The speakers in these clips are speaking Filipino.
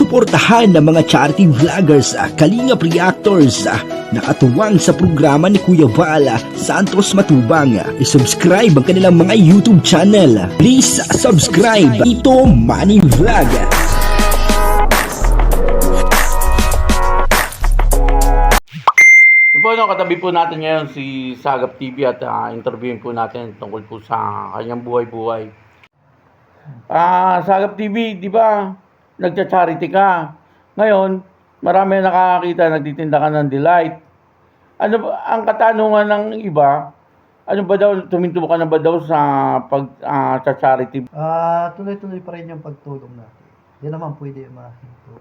Suportahan ng mga charity vloggers, Kalingap reactors na katuwang sa programa ni Kuya Val Santos Matubang. I-subscribe ang kanilang mga YouTube channel. Please subscribe. Ito Money Vlog. Po, katabi po natin ngayon si Sagap TV at interviewin po natin tungkol po sa kanyang buhay-buhay. Sagap TV, di ba, nagcha-charity ka. Ngayon, marami nakakakita, nagtitinda ka ng Delight. Ano ba, ang katanungan ng iba, ano ba daw, tuminto ka na ba daw sa charity? Tuloy-tuloy pa rin yung pagtulong natin. Hindi naman pwede mahinto.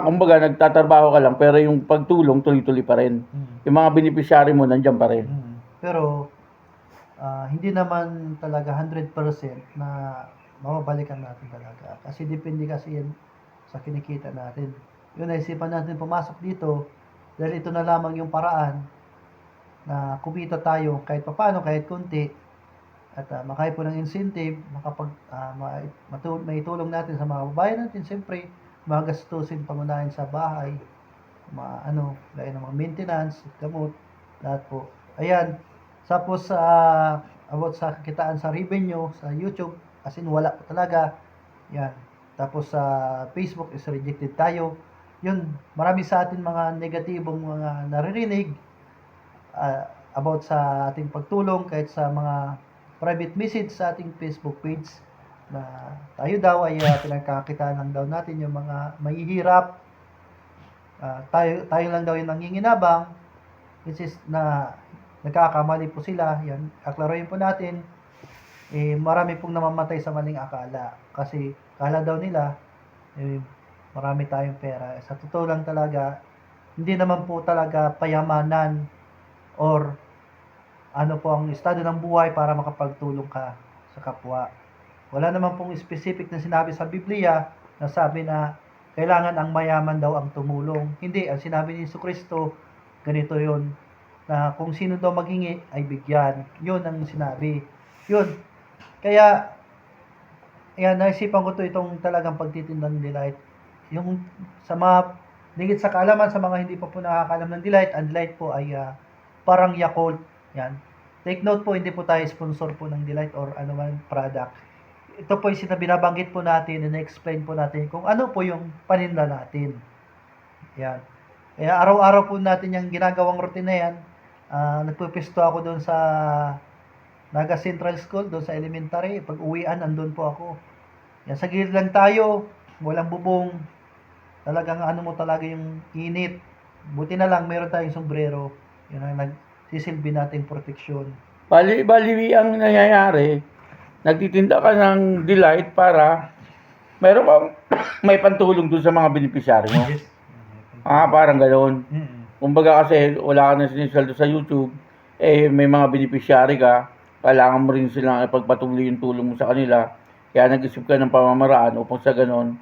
Kumbaga, nagtatrabaho ka lang, pero yung pagtulong, tuloy-tuloy pa rin. Yung mga beneficiary mo, nandiyan pa rin. Pero, hindi naman talaga 100% na mababalikan natin talaga. Kasi depende kasi yan sa kinikita natin. Yun, naisipan natin pumasok dito dahil ito na lamang yung paraan na kumita tayo kahit papaano, kahit kunti. At makaipon ng incentive, maitulong natin sa mga babayan natin. Siyempre, magastusin pangunahin sa bahay, gaya ng mga maintenance, gamot, lahat po. Ayan, tapos about sa kakitaan sa revenue, sa YouTube, as in wala po talaga. Yan. Tapos sa Facebook is rejected tayo. Yun, marami sa atin mga negatibong mga naririnig about sa ating pagtulong kahit sa mga private message sa ating Facebook page na tayo daw ay pinagkakitaan lang daw natin yung mga mahihirap. Tayo lang daw yung nanginginabang, which is na nagkakamali po sila. Yan, aklaruhin po natin. Marami pong namamatay sa maling akala. Kasi akala daw nila, marami tayong pera. Sa totoo lang talaga, hindi naman po talaga payamanan or ano po ang estado ng buhay para makapagtulong ka sa kapwa. Wala naman pong specific na sinabi sa Biblia na sabi na kailangan ang mayaman daw ang tumulong. Hindi, ang sinabi ni Jesucristo, ganito yun, na kung sino daw maghingi ay bigyan. Yun ang sinabi. Yun. Kaya, naisipan ko itong talagang pagtitinda ng Delight. Yung sa mga, digit sa kaalaman, sa mga hindi pa po nakakalam ng Delight, ang Delight po ay parang Yakult. Yan. Take note po, hindi po tayo sponsor po ng Delight or anuman product. Ito po yung binabanggit po natin and explain po natin kung ano po yung paninda natin. Yan. Kaya araw-araw po natin yung ginagawang routine na yan. Nagpupisto ako doon sa Naga Central School, doon sa elementary. Pag uwian, andun po ako. Yan, sa gilid lang tayo, walang bubong. Talagang ano mo talaga yung init. Buti na lang, meron tayong sombrero. Yan ang nagsisilbi nating proteksyon. Bali ang nangyayari, nagtitinda ka ng Delight para mayroon kang may pantulong dun sa mga beneficiary mo. Yes. Parang ganoon. Kumbaga kasi wala ka na sinisweldo sa YouTube, may mga beneficiary ka, kailangan mo rin silang ipagpatuloy yung tulong mo sa kanila. Kaya nag-isip ka ng pamamaraan upang sa ganoon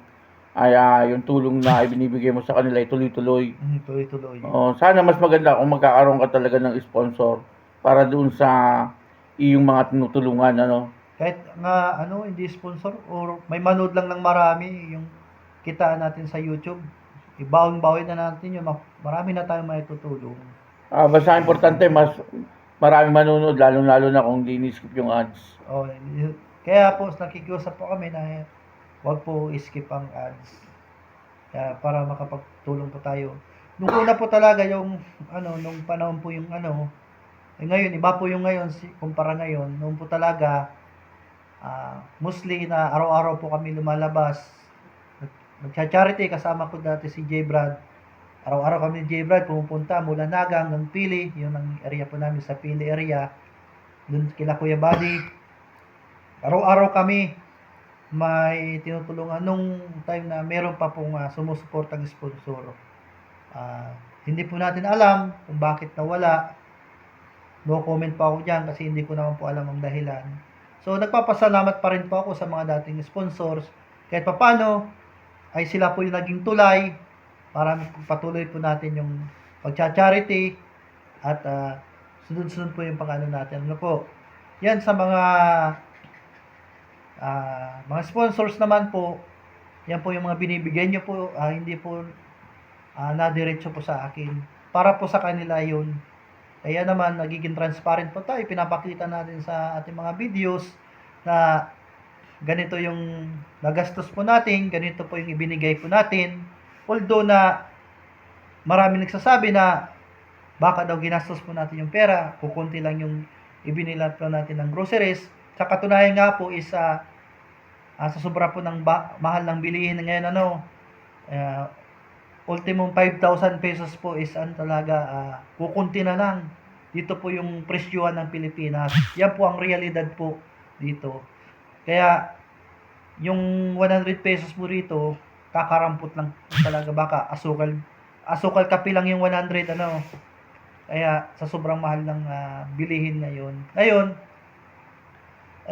ay yung tulong na ibinibigay mo sa kanila ay tuloy-tuloy. Tuloy-tuloy. Sana mas maganda kung magkakaroon ka talaga ng sponsor para doon sa iyong mga tinutulungan, Kahit nga hindi sponsor or may manood lang ng marami yung kitaan natin sa YouTube, ibaon-bawin na natin yun, marami na tayong maitutulong. Basta importante mas marami manonood, lalo-lalo na kung hindi ni-skip yung ads. Kaya po nakikiusap po kami na wag po i-skip ang ads. Kaya para makapagtulong po tayo. Nung una po talaga yung nung panahon po yung ngayon iba po yung ngayon kumpara ngayon. Noon po talaga mostly na araw-araw po kami lumalabas. Nagcha-charity kasama ko dati si J. Brad. Araw-araw kami ni J. Brad pumupunta mula Naga hanggang Pili. Yun ang area po namin sa Pili area. Doon kila Kuya Buddy. Araw-araw kami may tinutulungan nung time na meron pa pong sumusuportang sponsor. Hindi po natin alam kung bakit nawala. No comment pa ako dyan kasi hindi ko naman po alam ang dahilan. So, nagpapasalamat pa rin po ako sa mga dating sponsors. Kahit papano, ay sila po yung naging tulay para patuloy po natin yung pagcha-charity at sunod-sunod po yung pang-ano natin. Yan sa mga sponsors naman po, Yan po yung mga binibigay nyo po, hindi po nadiretso po sa akin. Para po sa kanila yun. Kaya naman, nagiging transparent po tayo. Pinapakita natin sa ating mga videos na ganito yung nagastos po natin, ganito po yung ibinigay po natin. Although na marami nagsasabi na baka daw ginastos po natin yung pera, kukunti lang yung ibinila po natin ng groceries. Sa katunayan nga po is sa sobra po ng mahal ng bilihin ngayon, ultimum 5,000 pesos po is talaga kukunti na lang. Dito po yung presyuhan ng Pilipinas. Yan po ang realidad po dito. Kaya yung 100 pesos po rito, kakarampot lang talaga, baka asukal kape lang yung 100 Kaya sa sobrang mahal ng bilihin ngayon. Ngayon,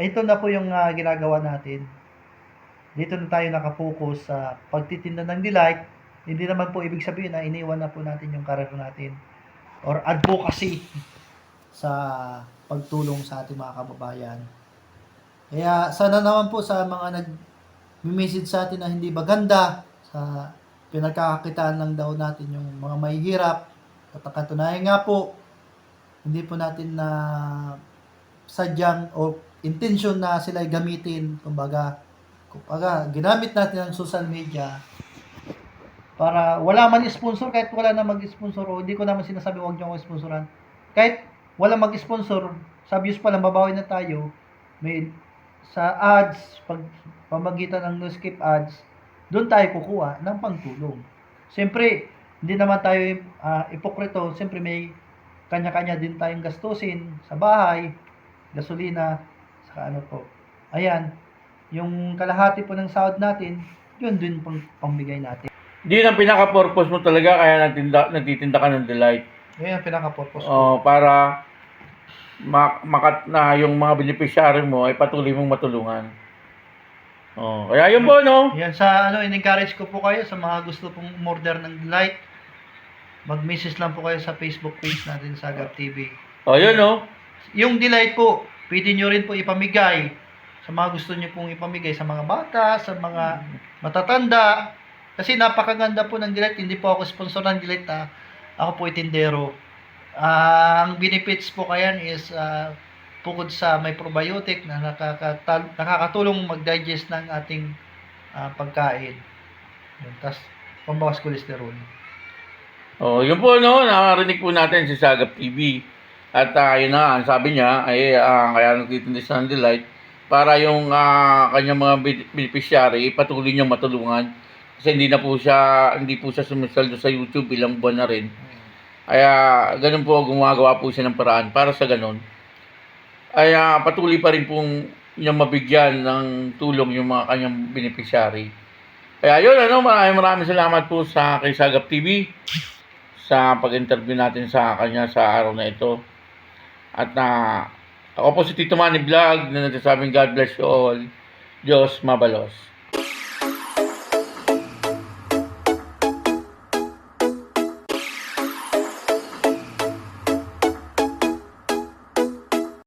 ito na po yung ginagawa natin. Dito na tayo nakapokus sa pagtitinda ng Delight. Hindi naman po ibig sabihin na iniwan na po natin yung karir natin or advocacy sa pagtulong sa ating mga kababayan. Kaya sana naman po sa mga nag-message sa atin na hindi maganda, sa pinagkakakitaan lang daw natin yung mga mahihirap. At katunayan nga po, hindi po natin na sadyang o intention na sila gamitin. Kumbaga, ginamit natin ang social media para wala man sponsor, kahit wala na mag-sponsor, o hindi ko naman sinasabi huwag nyo akong sponsoran. Kahit wala mag-sponsor, sa views pa lang babawi na tayo. May sa ads, pamagitan ng no skip ads, doon tayo kukuha ng pangtulong. Siyempre, hindi naman tayo ipokrito. Siyempre, may kanya-kanya din tayong gastusin sa bahay, gasolina, saka Ayan, yung kalahati po ng sahod natin, yun din pangbigay natin. Di ang pinaka-purpose mo talaga kaya nagtitinda ka ng Delight. Yan ang pinaka-purpose ko. Para makat na yung mga beneficiary mo ay patuloy mong matulungan. Kaya yun po, no? Yan sa in-encourage ko po kayo sa mga gusto pong order ng Delight. Mag-message lang po kayo sa Facebook page natin sa Agap TV. Yun, no? Yung Delight po, pwede nyo rin po ipamigay sa mga gusto nyo pong ipamigay sa mga bata, sa mga matatanda. Kasi napakaganda po ng Delight. Hindi po ako sponsor ng Delight, Ako po itindero. Ang benefits po kayan is bukod sa may probiotic na nakakatulong mag-digest ng ating pagkain. Tapos pambawas cholesterol. Yun po, no? Nakarinig po natin si Sagap TV. At yun na, sabi niya, kaya nagtitinda siya ng Delight para yung kanyang mga beneficiary patuloy niyang matulungan. Kasi hindi po siya sumisweldo sa YouTube, ilang buwan na rin. Kaya ganun po, gumagawa po siya ng paraan para sa ganun. Kaya patuloy pa rin pong niyang mabigyan ng tulong yung mga kanyang beneficiary. Kaya yun, maraming salamat po sa kay Sagap TV sa pag-interview natin sa kanya sa araw na ito. At ako po si Tito Manny Vlog na nagsasabing God bless you all. Diyos mabalos.